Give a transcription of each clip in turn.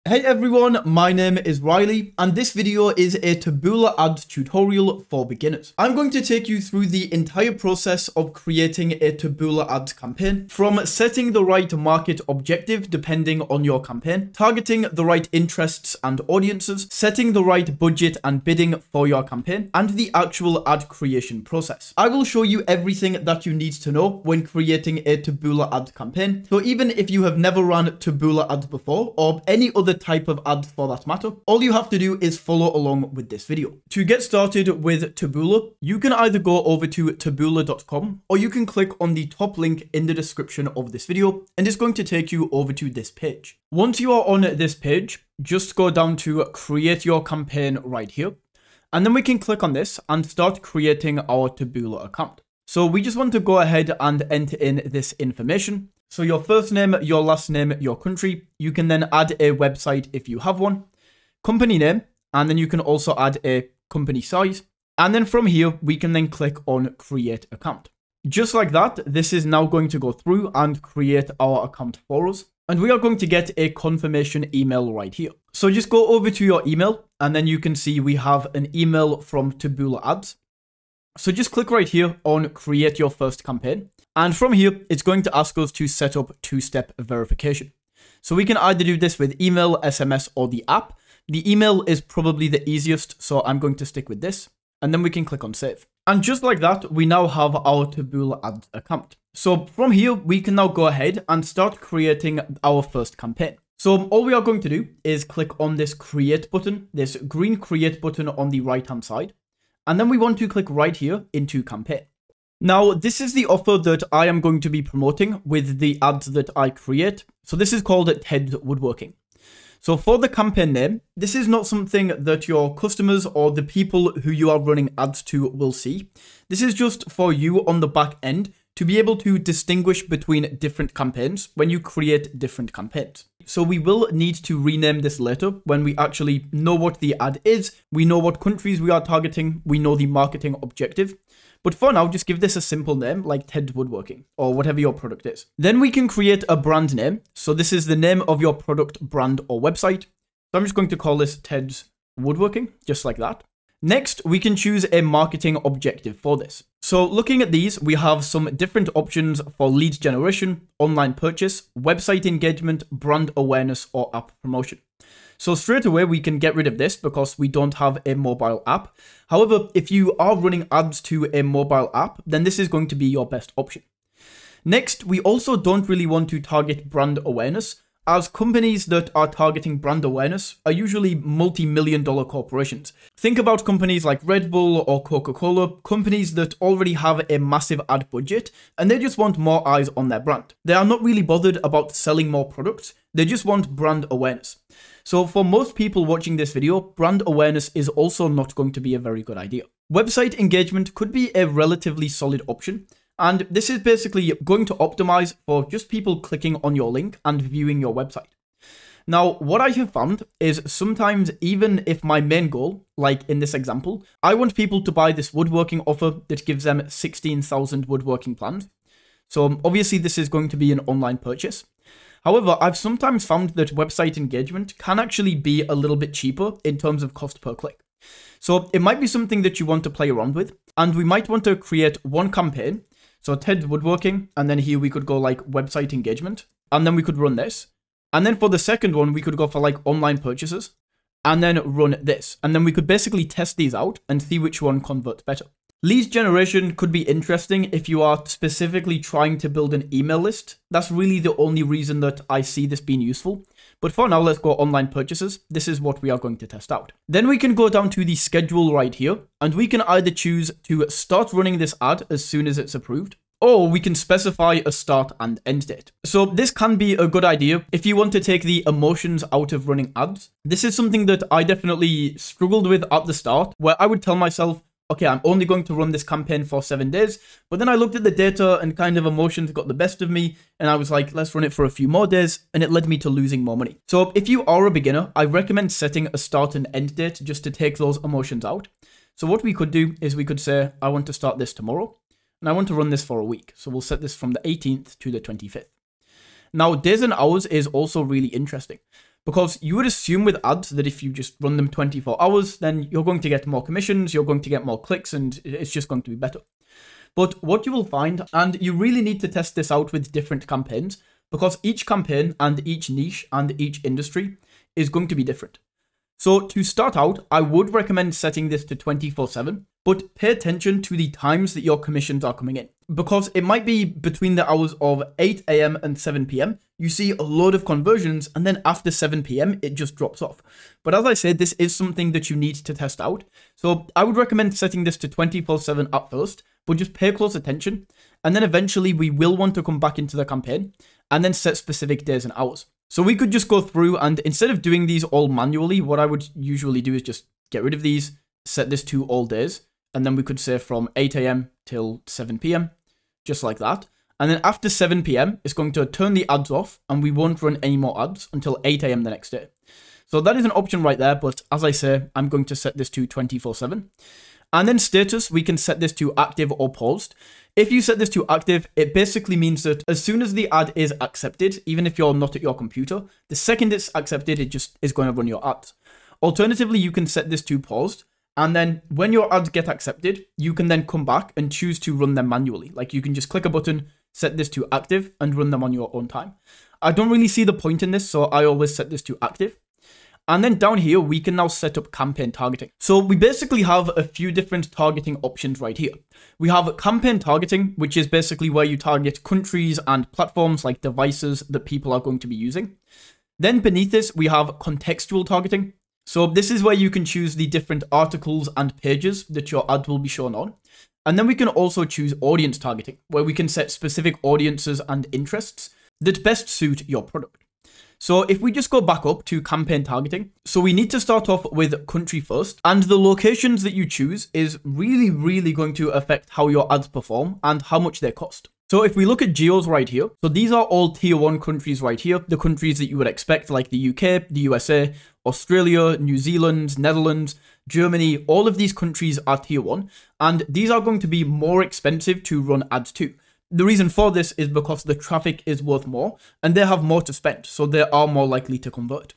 Hey everyone, my name is Riley and this video is a Taboola ads tutorial for beginners. I'm going to take you through the entire process of creating a Taboola ads campaign, from setting the right market objective depending on your campaign, targeting the right interests and audiences, setting the right budget and bidding for your campaign, and the actual ad creation process. I will show you everything that you need to know when creating a Taboola ad campaign, so even if you have never run Taboola ads before or any other type of ad for that matter, all you have to do is follow along with this video. To get started with Taboola, you can either go over to taboola.com or you can click on the top link in the description of this video and it's going to take you over to this page. Once you are on this page, just go down to create your campaign right here, and then we can click on this and start creating our Taboola account. So we just want to go ahead and enter in this information. So your first name, your last name, your country. You can then add a website if you have one, company name, and then you can also add a company size. And then from here, we can then click on create account. Just like that, this is now going to go through and create our account for us. And we are going to get a confirmation email right here. So just go over to your email and then you can see we have an email from Taboola ads. So just click right here on create your first campaign. And from here, it's going to ask us to set up two-step verification. So we can either do this with email, SMS, or the app. The email is probably the easiest, so I'm going to stick with this. And then we can click on save. And just like that, we now have our Taboola ads account. So from here, we can now go ahead and start creating our first campaign. So all we are going to do is click on this create button, this green create button on the right-hand side. And then we want to click right here into campaign. Now, this is the offer that I am going to be promoting with the ads that I create. So this is called Ted's Woodworking. So for the campaign name, this is not something that your customers or the people who you are running ads to will see. This is just for you on the back end to be able to distinguish between different campaigns when you create different campaigns. So we will need to rename this later when we actually know what the ad is, we know what countries we are targeting, we know the marketing objective. But for now, just give this a simple name like Ted's Woodworking or whatever your product is. Then we can create a brand name. So this is the name of your product, brand, or website. So I'm just going to call this Ted's Woodworking, just like that. Next, we can choose a marketing objective for this. So looking at these, we have some different options for lead generation, online purchase, website engagement, brand awareness, or app promotion. So straight away, we can get rid of this because we don't have a mobile app. However, if you are running ads to a mobile app, then this is going to be your best option. Next, we also don't really want to target brand awareness, as companies that are targeting brand awareness are usually multi-million-dollar corporations. Think about companies like Red Bull or Coca-Cola, companies that already have a massive ad budget and they just want more eyes on their brand. They are not really bothered about selling more products, they just want brand awareness. So for most people watching this video, brand awareness is also not going to be a very good idea. Website engagement could be a relatively solid option. And this is basically going to optimize for just people clicking on your link and viewing your website. Now, what I have found is sometimes even if my main goal, like in this example, I want people to buy this woodworking offer that gives them 16,000 woodworking plans. So obviously this is going to be an online purchase. However, I've sometimes found that website engagement can actually be a little bit cheaper in terms of cost per click. So it might be something that you want to play around with, and we might want to create one campaign. So Ted's Woodworking, and then here we could go like website engagement, and then we could run this. And then for the second one, we could go for like online purchases, and then run this. And then we could basically test these out and see which one converts better. Lead generation could be interesting if you are specifically trying to build an email list. That's really the only reason that I see this being useful. But for now, let's go online purchases. This is what we are going to test out. Then we can go down to the schedule right here, and we can either choose to start running this ad as soon as it's approved, or we can specify a start and end date. So this can be a good idea if you want to take the emotions out of running ads. This is something that I definitely struggled with at the start, where I would tell myself, okay, I'm only going to run this campaign for 7 days. But then I looked at the data and kind of emotions got the best of me. And I was like, let's run it for a few more days. And it led me to losing more money. So if you are a beginner, I recommend setting a start and end date just to take those emotions out. So what we could do is we could say, I want to start this tomorrow. And I want to run this for a week. So we'll set this from the 18th to the 25th. Now, days and hours is also really interesting. Because you would assume with ads that if you just run them 24 hours, then you're going to get more commissions, you're going to get more clicks, and it's just going to be better. But what you will find, and you really need to test this out with different campaigns, because each campaign and each niche and each industry is going to be different. So to start out, I would recommend setting this to 24/7, but pay attention to the times that your commissions are coming in. Because it might be between the hours of 8 AM and 7 PM, you see a load of conversions, and then after 7 PM, it just drops off. But as I said, this is something that you need to test out. So I would recommend setting this to 24/7 at first, but just pay close attention. And then eventually we will want to come back into the campaign and then set specific days and hours. So we could just go through, and instead of doing these all manually, what I would usually do is just get rid of these, set this to all days, and then we could say from 8 AM till 7 PM, just like that. And then after 7 PM, it's going to turn the ads off, and we won't run any more ads until 8 AM the next day. So that is an option right there, but as I say, I'm going to set this to 24/7. And then status, we can set this to active or paused. If you set this to active, it basically means that as soon as the ad is accepted, even if you're not at your computer, the second it's accepted, it just is going to run your ads. Alternatively, you can set this to paused, and then when your ads get accepted, you can then come back and choose to run them manually. Like you can just click a button, set this to active, and run them on your own time. I don't really see the point in this, so I always set this to active. And then down here, we can now set up campaign targeting. So we basically have a few different targeting options right here. We have campaign targeting, which is basically where you target countries and platforms like devices that people are going to be using. Then beneath this, we have contextual targeting. So this is where you can choose the different articles and pages that your ad will be shown on. And then we can also choose audience targeting, where we can set specific audiences and interests that best suit your product. So if we just go back up to campaign targeting, so we need to start off with country first, and the locations that you choose is really going to affect how your ads perform and how much they cost. So if we look at geos right here, so these are all tier 1 countries right here, the countries that you would expect, like the UK, the USA, Australia, New Zealand, Netherlands, Germany, all of these countries are tier 1, and these are going to be more expensive to run ads to. The reason for this is because the traffic is worth more and they have more to spend, so they are more likely to convert.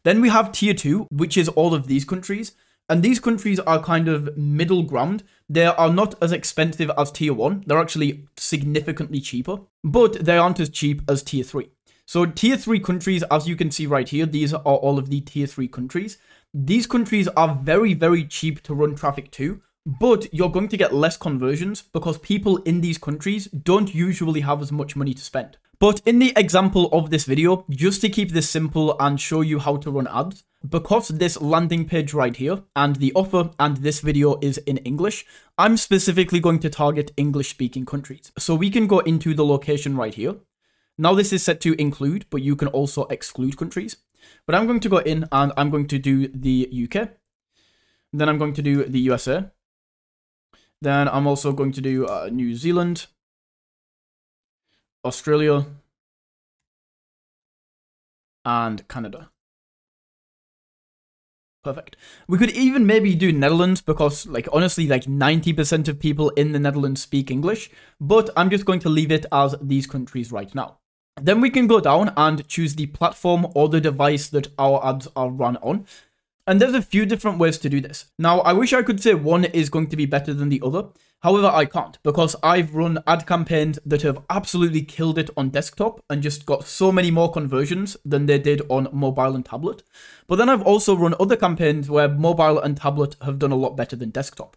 Then we have tier 2, which is all of these countries, and these countries are kind of middle ground. They are not as expensive as tier 1, they're actually significantly cheaper, but they aren't as cheap as tier 3. So tier 3 countries, as you can see right here, these are all of the tier 3 countries. These countries are very cheap to run traffic to, but you're going to get less conversions because people in these countries don't usually have as much money to spend. But in the example of this video, just to keep this simple and show you how to run ads, because this landing page right here and the offer and this video is in English, I'm specifically going to target English speaking countries. So we can go into the location right here. Now this is set to include, but you can also exclude countries. But I'm going to go in and I'm going to do the UK. Then I'm going to do the USA. Then I'm also going to do New Zealand, Australia, and Canada. Perfect. We could even maybe do Netherlands because, like, honestly, like 90% of people in the Netherlands speak English, but I'm just going to leave it as these countries right now. Then we can go down and choose the platform or the device that our ads are run on. And there's a few different ways to do this. Now, I wish I could say one is going to be better than the other. However, I can't because I've run ad campaigns that have absolutely killed it on desktop and just got so many more conversions than they did on mobile and tablet. But then I've also run other campaigns where mobile and tablet have done a lot better than desktop.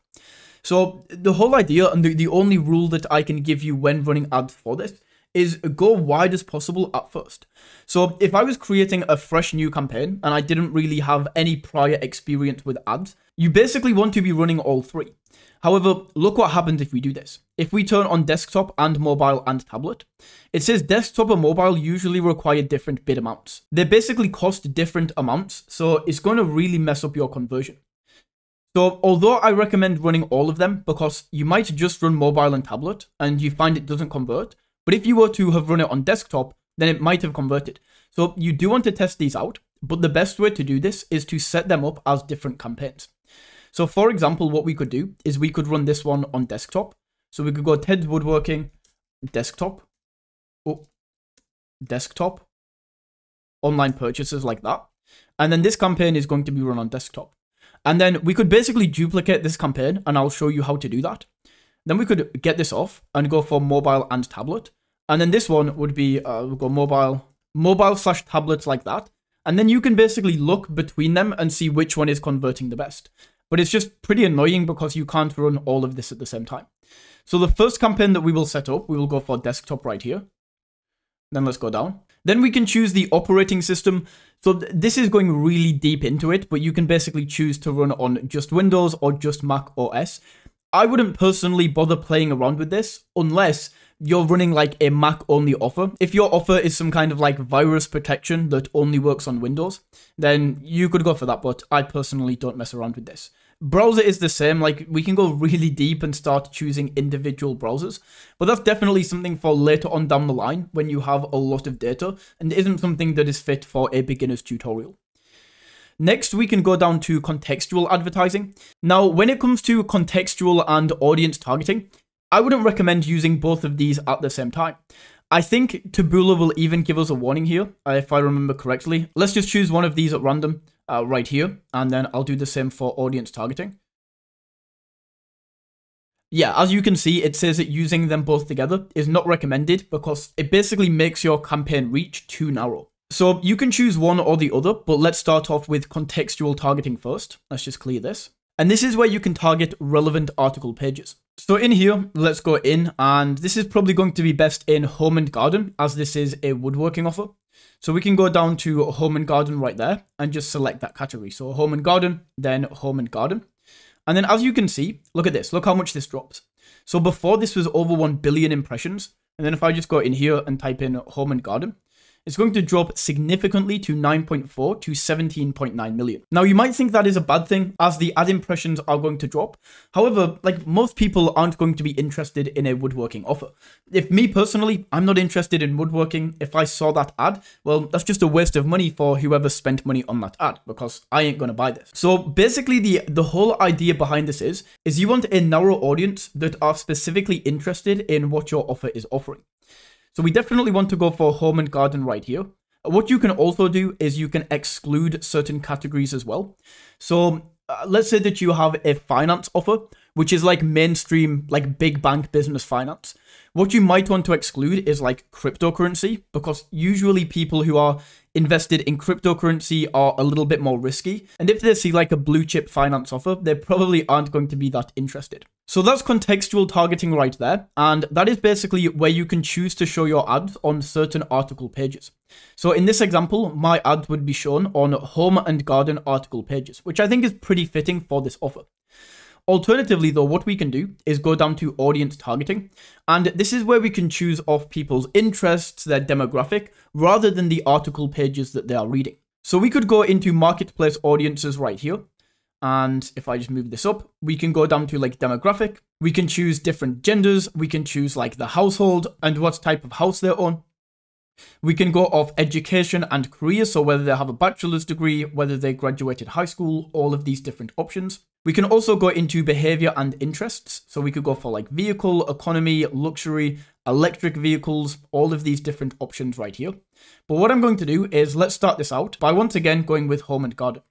So the whole idea and the only rule that I can give you when running ads for this is go wide as possible at first. So if I was creating a fresh new campaign and I didn't really have any prior experience with ads, you basically want to be running all three. However, look what happens if we do this. If we turn on desktop and mobile and tablet, it says desktop and mobile usually require different bid amounts. They basically cost different amounts, so it's going to really mess up your conversion. So although I recommend running all of them because you might just run mobile and tablet and you find it doesn't convert, but if you were to have run it on desktop, then it might have converted. So you do want to test these out, but the best way to do this is to set them up as different campaigns. So for example, what we could do is we could run this one on desktop. So we could go Ted's Woodworking, desktop, desktop, online purchases like that. And then this campaign is going to be run on desktop. And then we could basically duplicate this campaign, and I'll show you how to do that. Then we could get this off and go for mobile and tablet. And then this one would be, we'll go mobile/tablets like that. And then you can basically look between them and see which one is converting the best. But it's just pretty annoying because you can't run all of this at the same time. So the first campaign that we will set up, we will go for desktop right here. Then let's go down. Then we can choose the operating system. So this is going really deep into it, but you can basically choose to run on just Windows or just Mac OS. I wouldn't personally bother playing around with this unless you're running like a Mac only offer. If your offer is some kind of like virus protection that only works on Windows, then you could go for that, but I personally don't mess around with this. Browser is the same, like we can go really deep and start choosing individual browsers, but that's definitely something for later on down the line when you have a lot of data and isn't something that is fit for a beginner's tutorial. Next, we can go down to contextual advertising. Now, when it comes to contextual and audience targeting, I wouldn't recommend using both of these at the same time. I think Taboola will even give us a warning here, if I remember correctly. Let's just choose one of these at random right here, and then I'll do the same for audience targeting. Yeah, as you can see, it says that using them both together is not recommended because it basically makes your campaign reach too narrow. So you can choose one or the other, but let's start off with contextual targeting first. Let's just clear this. And this is where you can target relevant article pages. So in here, let's go in, and this is probably going to be best in home and garden as this is a woodworking offer. So we can go down to home and garden right there and just select that category. So home and garden, then home and garden. And then as you can see, look at this, look how much this drops. So before this was over 1 billion impressions. And then if I just go in here and type in home and garden, it's going to drop significantly to 9.4 to 17.9 million. Now, you might think that is a bad thing as the ad impressions are going to drop. However, like most people aren't going to be interested in a woodworking offer. If me personally, I'm not interested in woodworking. If I saw that ad, well, that's just a waste of money for whoever spent money on that ad because I ain't going to buy this. So basically the whole idea behind this is you want a narrow audience that are specifically interested in what your offer is offering. So we definitely want to go for home and garden right here. What you can also do is you can exclude certain categories as well. So let's say that you have a finance offer, which is like mainstream, like big bank business finance. What you might want to exclude is like cryptocurrency, because usually people who are invested in cryptocurrency are a little bit more risky. And if they see like a blue chip finance offer, they probably aren't going to be that interested. So that's contextual targeting right there. And that is basically where you can choose to show your ads on certain article pages. So in this example, my ads would be shown on home and garden article pages, which I think is pretty fitting for this offer. Alternatively, though, what we can do is go down to audience targeting, and this is where we can choose off people's interests, their demographic, rather than the article pages that they are reading. So we could go into marketplace audiences right here, and if I just move this up, we can go down to like demographic, we can choose different genders, we can choose like the household and what type of house they own. We can go off education and career, so whether they have a bachelor's degree, whether they graduated high school, all of these different options. We can also go into behavior and interests, so we could go for like vehicle, economy, luxury, electric vehicles, all of these different options right here. But what I'm going to do is let's start this out by once again going with home and garden.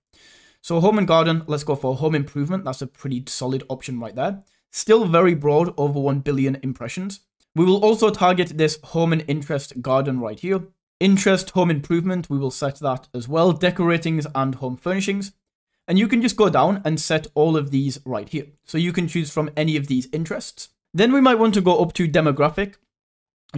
So home and garden, let's go for home improvement. That's a pretty solid option right there. Still very broad, over 1 billion impressions. We will also target this home and interest garden right here. Interest, home improvement, we will set that as well. Decoratings and home furnishings. And you can just go down and set all of these right here. So you can choose from any of these interests. Then we might want to go up to demographic.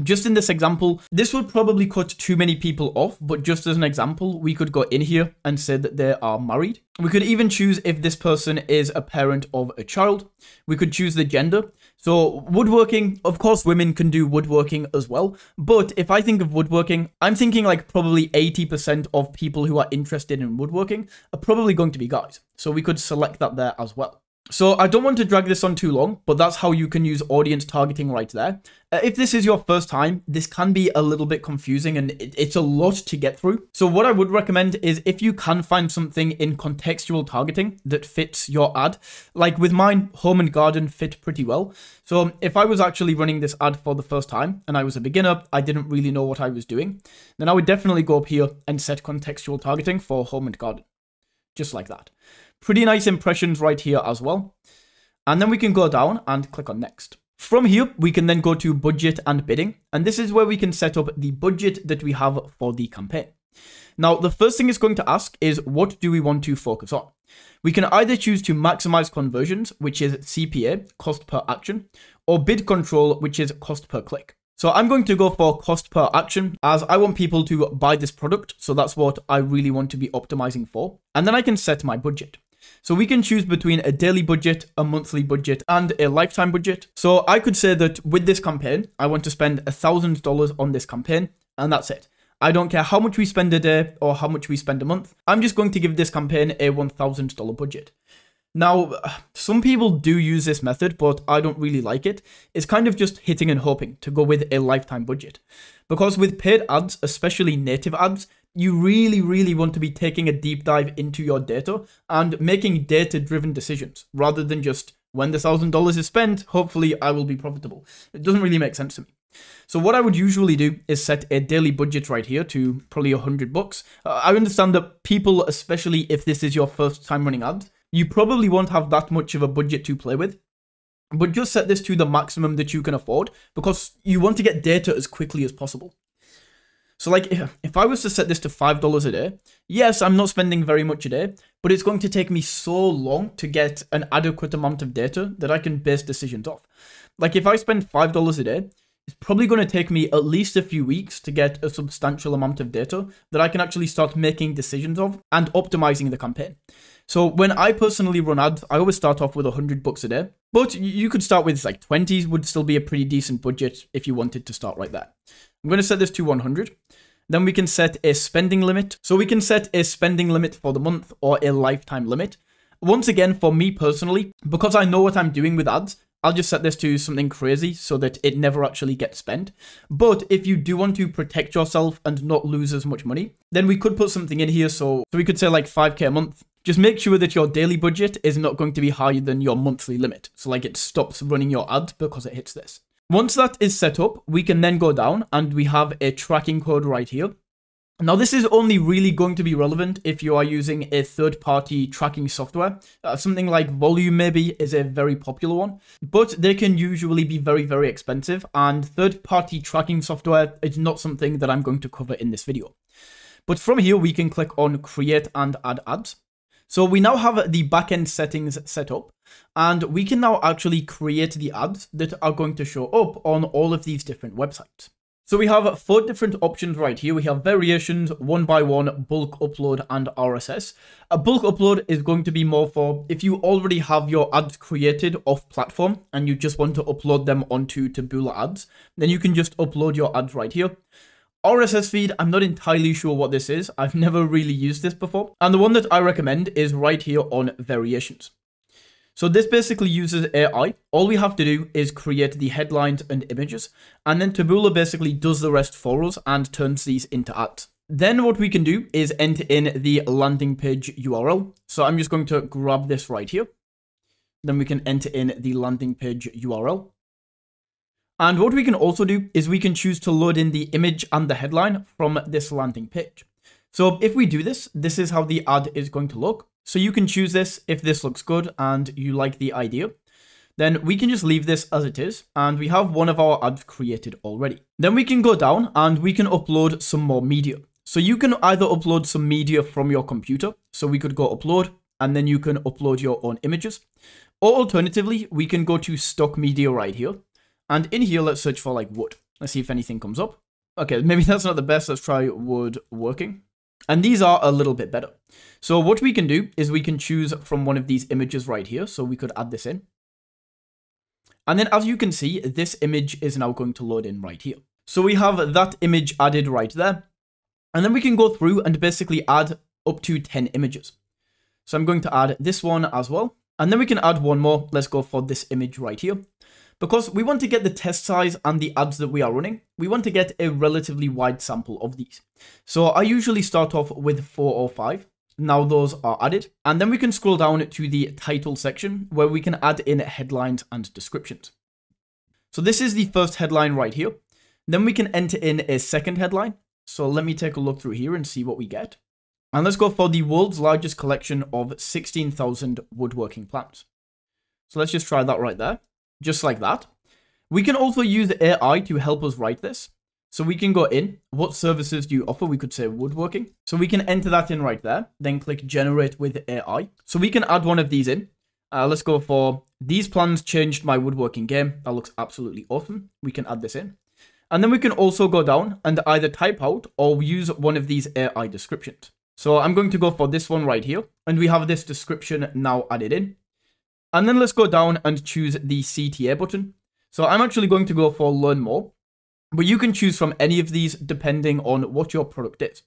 Just in this example, this would probably cut too many people off, but just as an example, we could go in here and say that they are married. We could even choose if this person is a parent of a child. We could choose the gender. So woodworking, of course, women can do woodworking as well. But if I think of woodworking, I'm thinking like probably 80% of people who are interested in woodworking are probably going to be guys. So we could select that there as well. So I don't want to drag this on too long, but that's how you can use audience targeting right there. If this is your first time, this can be a little bit confusing and it's a lot to get through. So what I would recommend is if you can find something in contextual targeting that fits your ad, like with mine, home and garden fit pretty well. So if I was actually running this ad for the first time and I was a beginner, I didn't really know what I was doing, then I would definitely go up here and set contextual targeting for home and garden, just like that. Pretty nice impressions right here as well. And then we can go down and click on next. From here, we can then go to budget and bidding. And this is where we can set up the budget that we have for the campaign. Now, the first thing it's going to ask is what do we want to focus on? We can either choose to maximize conversions, which is CPA, cost per action, or bid control, which is cost per click. So I'm going to go for cost per action as I want people to buy this product. So that's what I really want to be optimizing for. And then I can set my budget. So we can choose between a daily budget, a monthly budget, and a lifetime budget. So I could say that with this campaign, I want to spend $1,000 on this campaign, and that's it. I don't care how much we spend a day or how much we spend a month. I'm just going to give this campaign a $1,000 budget. Now, some people do use this method, but I don't really like it. It's kind of just hitting and hoping to go with a lifetime budget. Because with paid ads, especially native ads, you really want to be taking a deep dive into your data and making data-driven decisions rather than just when the $1,000 is spent, hopefully I will be profitable. It doesn't really make sense to me. So what I would usually do is set a daily budget right here to probably $100. I understand that people, especially if this is your first time running ads, you probably won't have that much of a budget to play with. But just set this to the maximum that you can afford because you want to get data as quickly as possible. So like if I was to set this to $5 a day, yes, I'm not spending very much a day, but it's going to take me so long to get an adequate amount of data that I can base decisions off. Like if I spend $5 a day, it's probably going to take me at least a few weeks to get a substantial amount of data that I can actually start making decisions of and optimizing the campaign. So when I personally run ads, I always start off with $100 a day, but you could start with like 20 would still be a pretty decent budget if you wanted to start right there. I'm going to set this to 100. Then we can set a spending limit. So we can set a spending limit for the month or a lifetime limit. Once again, for me personally, because I know what I'm doing with ads, I'll just set this to something crazy so that it never actually gets spent. But if you do want to protect yourself and not lose as much money, then we could put something in here. So we could say like 5K a month. Just make sure that your daily budget is not going to be higher than your monthly limit. So like it stops running your ads because it hits this. Once that is set up, we can then go down and we have a tracking code right here. Now, this is only really going to be relevant if you are using a third-party tracking software. Something like Volume maybe is a very popular one, but they can usually be very expensive, and third-party tracking software is not something that I'm going to cover in this video. But from here, we can click on Create and Add Ads. So we now have the backend settings set up, and we can now actually create the ads that are going to show up on all of these different websites. So we have 4 different options right here. We have variations, 1x1, bulk upload, and RSS. A bulk upload is going to be more for if you already have your ads created off platform and you just want to upload them onto Taboola ads, then you can just upload your ads right here. RSS feed, I'm not entirely sure what this is. I've never really used this before. And the one that I recommend is right here on variations. So this basically uses AI. All we have to do is create the headlines and images, and then Taboola basically does the rest for us and turns these into ads. Then what we can do is enter in the landing page URL. So I'm just going to grab this right here. Then we can enter in the landing page URL. And what we can also do is we can choose to load in the image and the headline from this landing page. So if we do this, this is how the ad is going to look. So you can choose this if this looks good and you like the idea. Then we can just leave this as it is, and we have one of our ads created already. Then we can go down and we can upload some more media. So you can either upload some media from your computer. So we could go upload, and then you can upload your own images. Or alternatively, we can go to stock media right here. And in here, let's search for like wood. Let's see if anything comes up. Okay, maybe that's not the best. Let's try wood working. And these are a little bit better. So what we can do is we can choose from one of these images right here. So we could add this in. And then as you can see, this image is now going to load in right here. So we have that image added right there. And then we can go through and basically add up to 10 images. So I'm going to add this one as well. And then we can add one more. Let's go for this image right here. Because we want to get the test size and the ads that we are running, we want to get a relatively wide sample of these. So I usually start off with 4 or 5. Now those are added. And then we can scroll down to the title section where we can add in headlines and descriptions. So this is the first headline right here. Then we can enter in a second headline. So let me take a look through here and see what we get. And let's go for the world's largest collection of 16,000 woodworking plants. So let's just try that right there. Just like that. We can also use AI to help us write this. So we can go in, what services do you offer? We could say woodworking. So we can enter that in right there, then click generate with AI. So we can add one of these in. Let's go for these plans changed my woodworking game. That looks absolutely awesome. We can add this in. And then we can also go down and either type out or use one of these AI descriptions. So I'm going to go for this one right here. And we have this description now added in. And then let's go down and choose the CTA button. So I'm actually going to go for learn more, but you can choose from any of these depending on what your product is.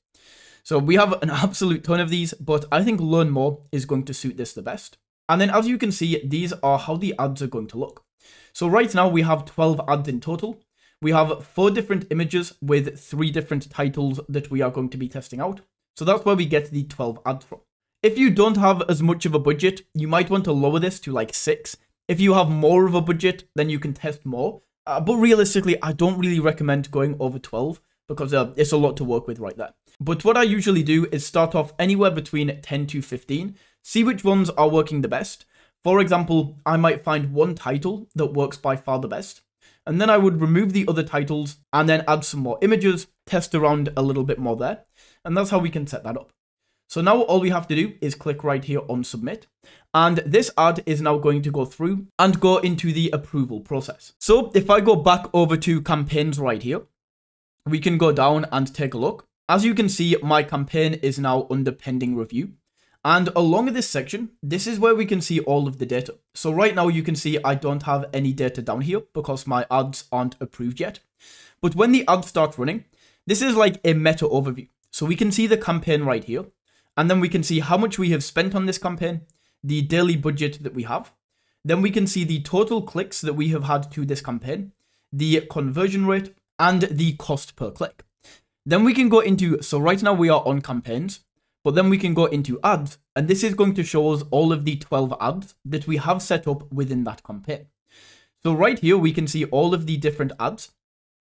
So we have an absolute ton of these, but I think learn more is going to suit this the best. And then as you can see, these are how the ads are going to look. So right now we have 12 ads in total. We have 4 different images with 3 different titles that we are going to be testing out. So that's where we get the 12 ads from. If you don't have as much of a budget, you might want to lower this to like 6. If you have more of a budget, then you can test more. But realistically, I don't really recommend going over 12 because it's a lot to work with right there. But what I usually do is start off anywhere between 10 to 15, see which ones are working the best. For example, I might find one title that works by far the best, and then I would remove the other titles and then add some more images, test around a little bit more there, and that's how we can set that up. So now all we have to do is click right here on submit. And this ad is now going to go through and go into the approval process. So if I go back over to campaigns right here, we can go down and take a look. As you can see, my campaign is now under pending review. And along this section, this is where we can see all of the data. So right now you can see I don't have any data down here because my ads aren't approved yet. But when the ad starts running, this is like a meta overview. So we can see the campaign right here. And then we can see how much we have spent on this campaign, the daily budget that we have. Then we can see the total clicks that we have had to this campaign, the conversion rate, and the cost per click. Then we can go into, so right now we are on campaigns, but then we can go into ads, and this is going to show us all of the 12 ads that we have set up within that campaign. So right here, we can see all of the different ads.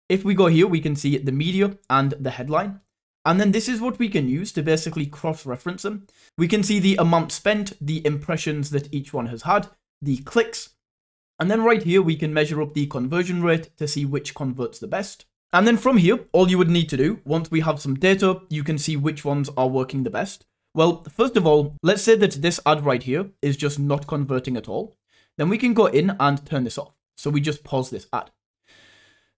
If we go here, we can see the media and the headline. And then this is what we can use to basically cross-reference them. We can see the amount spent, the impressions that each one has had, the clicks. And then right here, we can measure up the conversion rate to see which converts the best. And then from here, all you would need to do, once we have some data, you can see which ones are working the best. Well, first of all, let's say that this ad right here is just not converting at all. Then we can go in and turn this off. So we just pause this ad.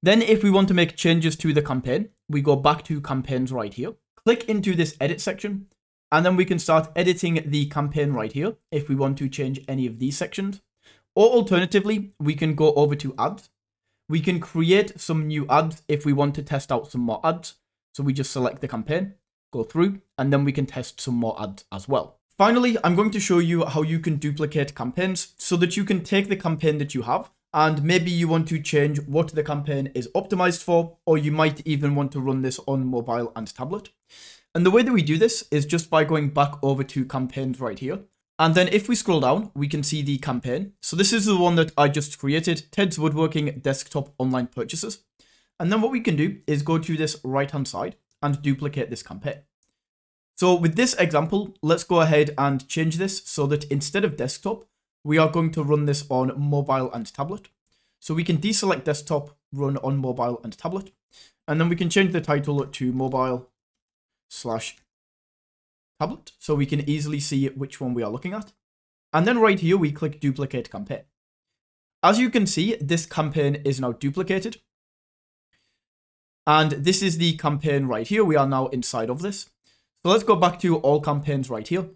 Then if we want to make changes to the campaign, we go back to campaigns right here, click into this edit section, and then we can start editing the campaign right here if we want to change any of these sections. Or alternatively, we can go over to ads. We can create some new ads if we want to test out some more ads. So we just select the campaign, go through, and then we can test some more ads as well. Finally, I'm going to show you how you can duplicate campaigns so that you can take the campaign that you have and maybe you want to change what the campaign is optimized for, or you might even want to run this on mobile and tablet. And the way that we do this is just by going back over to campaigns right here. And then if we scroll down, we can see the campaign. So this is the one that I just created, Ted's Woodworking Desktop Online Purchases. And then what we can do is go to this right-hand side and duplicate this campaign. So with this example, let's go ahead and change this so that instead of desktop, we are going to run this on mobile and tablet. So we can deselect desktop, run on mobile and tablet. And then we can change the title to mobile/tablet so we can easily see which one we are looking at. And then right here, we click duplicate campaign. As you can see, this campaign is now duplicated. And this is the campaign right here. We are now inside of this. So let's go back to all campaigns right here.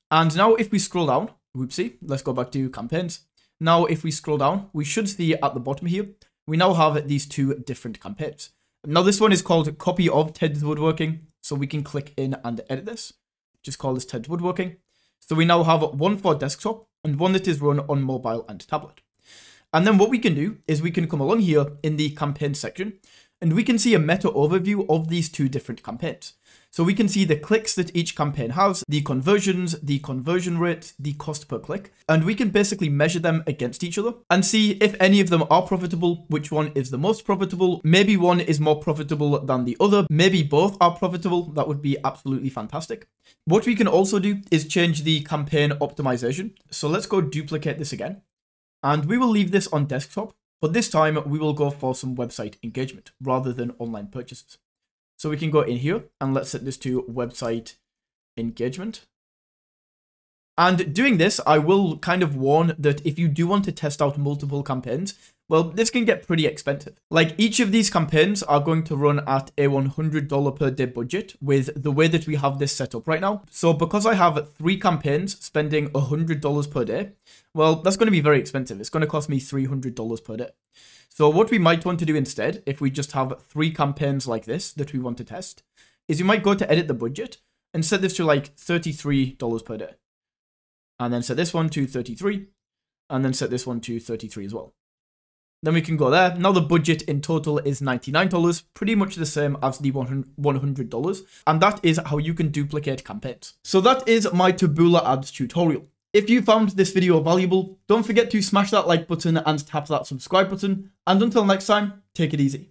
And now if we scroll down, whoopsie, let's go back to campaigns. Now, if we scroll down, we should see at the bottom here, we now have these 2 different campaigns. Now, this one is called copy of Ted's Woodworking. So we can click in and edit this. Just call this Ted's Woodworking. So we now have one for desktop and one that is run on mobile and tablet. And then what we can do is we can come along here in the campaign section, and we can see a meta overview of these two different campaigns. So we can see the clicks that each campaign has, the conversions, the conversion rate, the cost per click, and we can basically measure them against each other and see if any of them are profitable, which one is the most profitable. Maybe one is more profitable than the other. Maybe both are profitable. That would be absolutely fantastic. What we can also do is change the campaign optimization. So let's go duplicate this again, and we will leave this on desktop, but this time we will go for some website engagement rather than online purchases. So we can go in here and let's set this to website engagement. And doing this, I will kind of warn that if you do want to test out multiple campaigns, well, this can get pretty expensive. Like, each of these campaigns are going to run at a $100 per day budget with the way that we have this set up right now. So because I have 3 campaigns spending $100 per day, well, that's going to be very expensive. It's going to cost me $300 per day. So what we might want to do instead, if we just have 3 campaigns like this that we want to test, is you might go to edit the budget and set this to like $33 per day. And then set this one to 33, and then set this one to 33 as well. Then we can go there. Now the budget in total is $99, pretty much the same as the $100. And that is how you can duplicate campaigns. So that is my Taboola ads tutorial. If you found this video valuable, don't forget to smash that like button and tap that subscribe button. And until next time, take it easy.